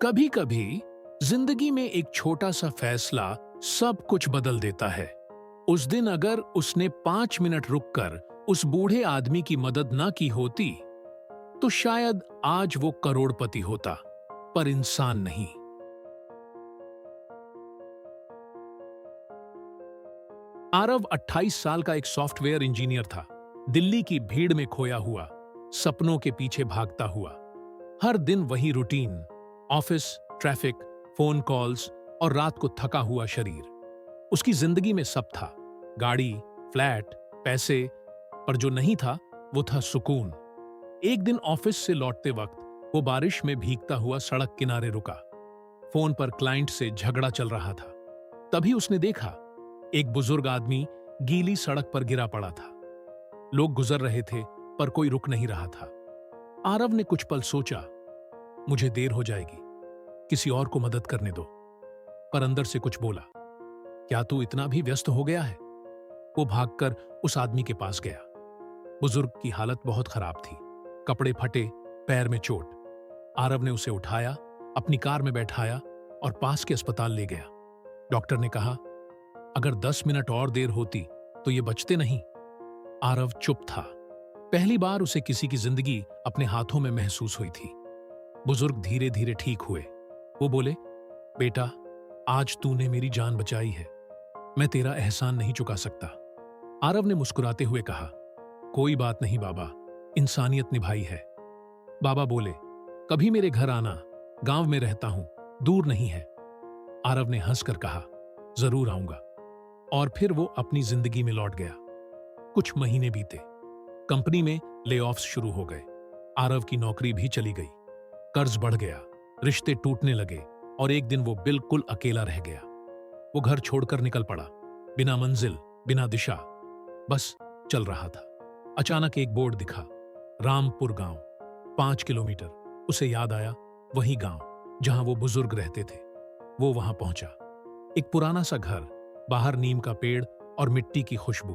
कभी कभी जिंदगी में एक छोटा सा फैसला सब कुछ बदल देता है। उस दिन अगर उसने 5 मिनट रुककर उस बूढ़े आदमी की मदद ना की होती तो शायद आज वो करोड़पति होता, पर इंसान नहीं। आरव 28 साल का एक सॉफ्टवेयर इंजीनियर था। दिल्ली की भीड़ में खोया हुआ, सपनों के पीछे भागता हुआ। हर दिन वही routine, office, traffic, phone calls और रात को थका हुआ शरीर। उसकी जिंदगी में सब था, गाड़ी, फ्लैट, पैसे, पर जो नहीं था वो था सुकून। एक दिन ऑफिस से लौटते वक्त वो बारिश में भीगता हुआ सड़क किनारे रुका। फोन पर क्लाइंट से झगड़ा चल रहा था। तभी उसने देखा एक बुजुर्ग आदमी गीली सड़क पर गिरा पड़ा था। लोग गुजर रहे थे पर कोई रुक नहीं रहा था। आरव ने कुछ पल सोचा, मुझे देर हो जाएगी, किसी और को मदद करने दो। पर अंदर से कुछ बोला, क्या तू इतना भी व्यस्त हो गया है? वो भागकर उस आदमी के पास गया। बुजुर्ग की हालत बहुत खराब थी, कपड़े फटे, पैर में चोट। आरव ने उसे उठाया, अपनी कार में बैठाया और पास के अस्पताल ले गया। डॉक्टर ने कहा, अगर 10 मिनट और देर होती तो ये बचते नहीं। आरव चुप था। पहली बार उसे किसी की जिंदगी अपने हाथों में महसूस हुई थी। बुजुर्ग धीरे धीरे ठीक हुए। वो बोले, बेटा, आज तूने मेरी जान बचाई है, मैं तेरा एहसान नहीं चुका सकता। आरव ने मुस्कुराते हुए कहा, कोई बात नहीं बाबा, इंसानियत निभाई है। बाबा बोले, कभी मेरे घर आना, गांव में रहता हूं, दूर नहीं है। आरव ने हंसकर कहा, जरूर आऊंगा। और फिर वो अपनी जिंदगी में लौट गया। कुछ महीने बीते, कंपनी में लेऑफ्स शुरू हो गए। आरव की नौकरी भी चली गई, कर्ज बढ़ गया, रिश्ते टूटने लगे और एक दिन वो बिल्कुल अकेला रह गया। वो घर छोड़कर निकल पड़ा, बिना मंजिल, बिना दिशा, बस चल रहा था। अचानक एक बोर्ड दिखा, रामपुर गांव, 5 किलोमीटर। उसे याद आया, वही गांव जहां वो बुजुर्ग रहते थे। वो वहां पहुंचा। एक पुराना सा घर, बाहर नीम का पेड़ और मिट्टी की खुशबू।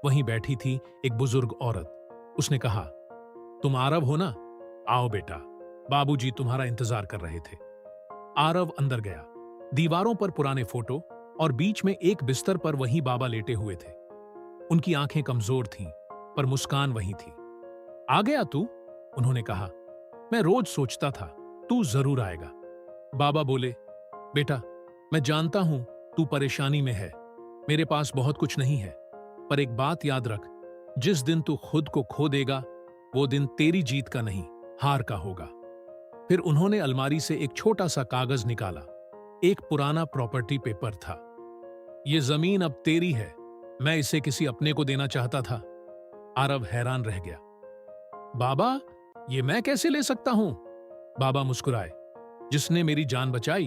वहीं बैठी थी एक बुजुर्ग औरत। उसने कहा, तुम आरव हो ना? आओ बेटा, बाबूजी तुम्हारा इंतजार कर रहे थे। आरव अंदर गया। दीवारों पर पुराने फोटो और बीच में एक बिस्तर पर वही बाबा लेटे हुए थे। उनकी आंखें कमजोर थीं, पर मुस्कान वही थी। आ गया तू? उन्होंने कहा, मैं रोज सोचता था तू जरूर आएगा। बाबा बोले, बेटा, मैं जानता हूं तू परेशानी में है, मेरे पास बहुत कुछ नहीं है, पर एक बात याद रख, जिस दिन तू खुद को खो देगा वो दिन तेरी जीत का नहीं, हार का होगा। फिर उन्होंने अलमारी से एक छोटा सा कागज निकाला। एक पुराना प्रॉपर्टी पेपर था। ये जमीन अब तेरी है, मैं इसे किसी अपने को देना चाहता था। आरव हैरान रह गया। बाबा, ये मैं कैसे ले सकता हूं? बाबा मुस्कुराए, जिसने मेरी जान बचाई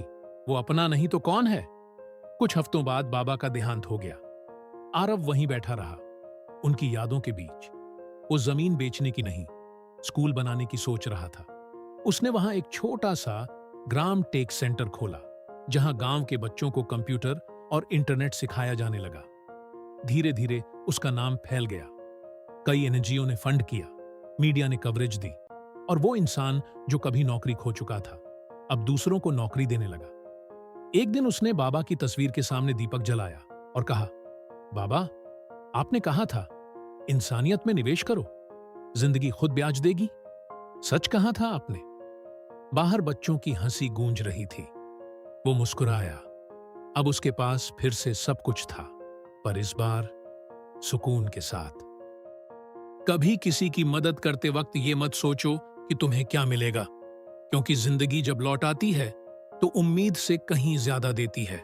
वो अपना नहीं तो कौन है? कुछ हफ्तों बाद बाबा का देहांत हो गया। आरव वहीं बैठा रहा, उनकी यादों के बीच। वो जमीन बेचने की नहीं, स्कूल बनाने की सोच रहा था। उसने वहां एक छोटा सा ग्राम टेक सेंटर खोला, जहां गांव के बच्चों को कंप्यूटर और इंटरनेट सिखाया जाने लगा। धीरे धीरे उसका नाम फैल गया। कई एनजीओ ने फंड किया, मीडिया ने कवरेज दी, और वो इंसान जो कभी नौकरी खो चुका था अब दूसरों को नौकरी देने लगा। एक दिन उसने बाबा की तस्वीर के सामने दीपक जलाया और कहा, बाबा, आपने कहा था इंसानियत में निवेश करो, जिंदगी खुद ब्याज देगी। सच कहा था आपने। बाहर बच्चों की हंसी गूंज रही थी। वो मुस्कुराया। अब उसके पास फिर से सब कुछ था, पर इस बार सुकून के साथ। कभी किसी की मदद करते वक्त ये मत सोचो कि तुम्हें क्या मिलेगा, क्योंकि जिंदगी जब लौट आती है तो उम्मीद से कहीं ज्यादा देती है।